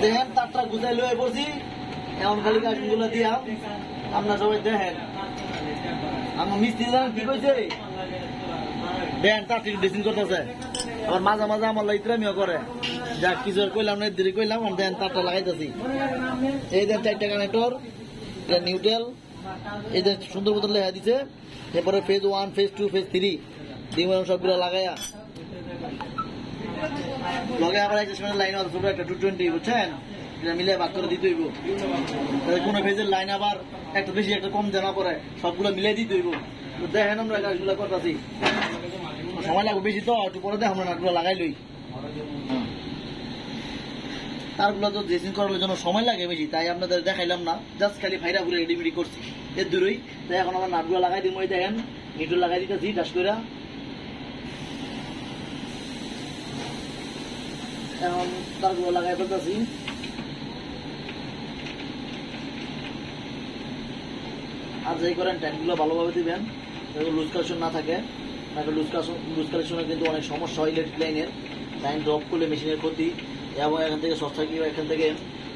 দেখেন তারটা গুছাই লয়ে পড়ছি এমন খালি কাজগুলো দিয়াম আপনারা সবাই দেখেন আমার মিস্ত্রি জানেন কি কইছে দেন তার ঠিক ড্রেসিং করতেছে আবার মাঝে মাঝে আমার লাইত্রামিও করে যাক কিছু কইলাম না দেরি কইলাম আর দেন তারটা লাগাইতেছি এই দেন 4টা কানেক্টর এটা নিউট্রাল এই দেন সুন্দর মতো লেখা দিছে এরপরে ফেজ 1 ফেজ 2 ফেজ 3 দিন সবগুলো লাগাইয়া লগে আবার একটা সময় লাইন আছে ছোট একটা 220 বুঝছেন এটা মিলে ভাগ করে দিতে হইব কোনো ফেজের লাইন আবার একটা বেশি একটা কম জানা পরে সবগুলো মিলে দিতে হইব দেখেন আমরা কাজগুলো করতেছি সময় লাগবে বেশি তো একটু পরে দেখ আমরা নাটগুলো লাগাই লই তারগুলো তো ড্রেসিং করার জন্য সময় লাগে বেশি তাই আপনাদের দেখাইলাম না জাস্ট খালি ফাইরা ঘুরে রেডিমেডি করছি এর দূরই তাই এখন আমরা নাটগুলো লাগাই দিব ওই দেখেন নিটুল লাগাই দিতেছি ডাস করে এখন তারগুলো লাগাই ফেলতেছি আর যাই করেন ট্যাঙ্কগুলো ভালোভাবে দিবেন লুজ কালেকশন না থাকে লুজ কালেকশনে কিন্তু অনেক সমস্যা হয় ইলেকট্রিক লাইনের লাইন ড্রপ করলে মেশিনের ক্ষতি এবং এখান থেকে সস্তা কি এখান থেকে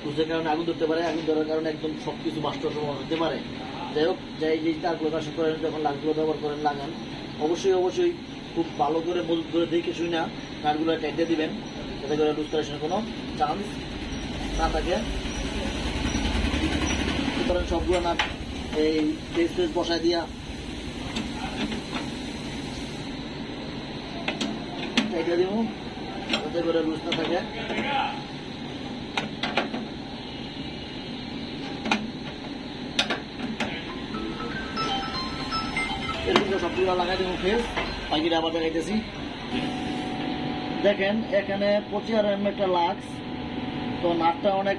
লুজের কারণে আগুন ধরতে পারে আগুন ধরার কারণে একদম সবকিছু বাস্তব হতে পারে যাই হোক যাই যে তারগুলো কাজ করেন যখন লাইটগুলো ব্যবহার করেন লাগান অবশ্যই খুব ভালো করে মজুত করে দেখে শুই না নাটগুলো টাইটে দিবেন যাতে করে লুজ কালেকশনের কোনো চান্স না থাকে সুতরাং সবগুলো নাট এই পেজ বসায় দিয়া টাইটে দিব যাতে করে লুজ না থাকে এরকম সবগুলো লাগাই দেবো ফেস বাকিটা আবার দেখাইতেছি দেখেন এখানে 25 mm একটা লাক্স তো নাটটা অনেক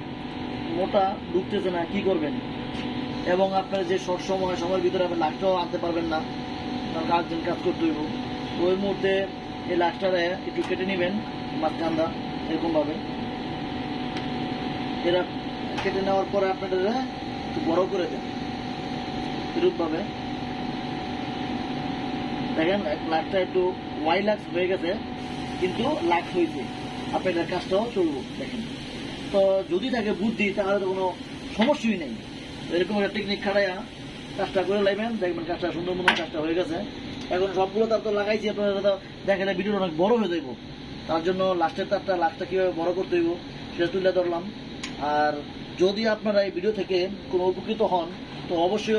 মোটা ঢুকতেছে না কি করবেন এবং আপনার যে শর্ট সময়ের ভিতরে আপনি লাক্সটাও আনতে পারবেন না কারণ কাজদিন কাজ করতে হইব ওই মুহূর্তে এই লাক্সটারে একটু কেটে নেবেন মাঝখানটা এরকম ভাবে এরা কেটে নেওয়ার পরে আপনাদের একটু বড় করে দেন এরূপ ভাবে দেখেন লাক্সটা একটু ওয়াই লাক্স হয়ে গেছে কিন্তু লাক্স হয়েছে আপনাদের কাজটাও চলবো দেখেন তো যদি থাকে বুদ্ধি তাহলে তো কোনো সমস্যাই নেই এরকম একটা টেকনিক খাটাইয়া কাজটা করে লাইবেন দেখবেন কাজটা সুন্দর মতো কাজটা হয়ে গেছে এখন সবগুলো তার তো লাগাইছি আপনারা দেখেন ভিডিওটা অনেক বড় হয়ে যাইব তার জন্য লাস্টের তারটা লাস্টটা কিভাবে বড় করতে হইব সেটা তুলে ধরলাম আর যদি আপনারা এই ভিডিও থেকে কোনো উপকৃত হন তো অবশ্যই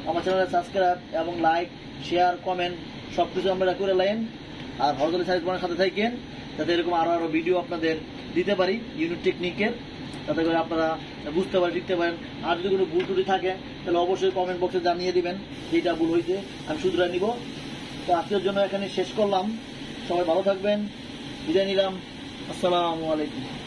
আমার চ্যানেলে সাবস্ক্রাইব এবং লাইক শেয়ার কমেন্ট সবকিছু আপনারা করে লাইন আর হরদলি সাইজ বানার সাথে থাকেন যাতে এরকম আরো ভিডিও আপনাদের দিতে পারি ইউনিক টেকনিকের যাতে করে আপনারা বুঝতে পারেন শিখতে পারেন আর যদি কোনো ভুল ত্রুটি থাকে তাহলে অবশ্যই কমেন্ট বক্সে জানিয়ে দিবেন যেটা ভুল হয়েছে আমি শুধরে নিব তো আজকের জন্য এখানে শেষ করলাম সবাই ভালো থাকবেন বিদায় নিলাম আসসালামু আলাইকুম